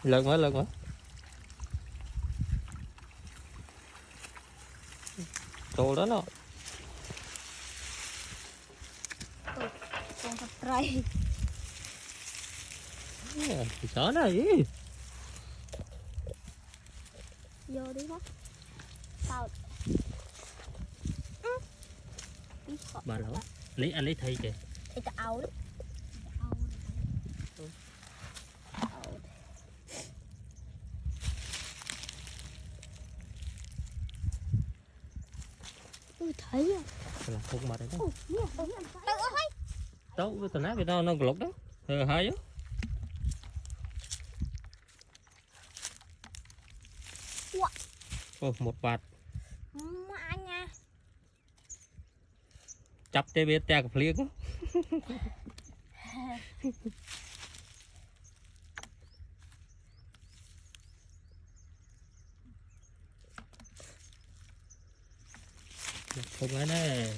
Lần quá trâu đó nó con thật trời thì sợ nó gì vô đi mất tao bà lỗ lấy anh lấy thay kìa thì tao đấy thấy là không mà đấy đó tao thấy đâu với tao nát cái nó lột đó hai á một vạt mà nha chắp cái bê te cặp liếc á không cái này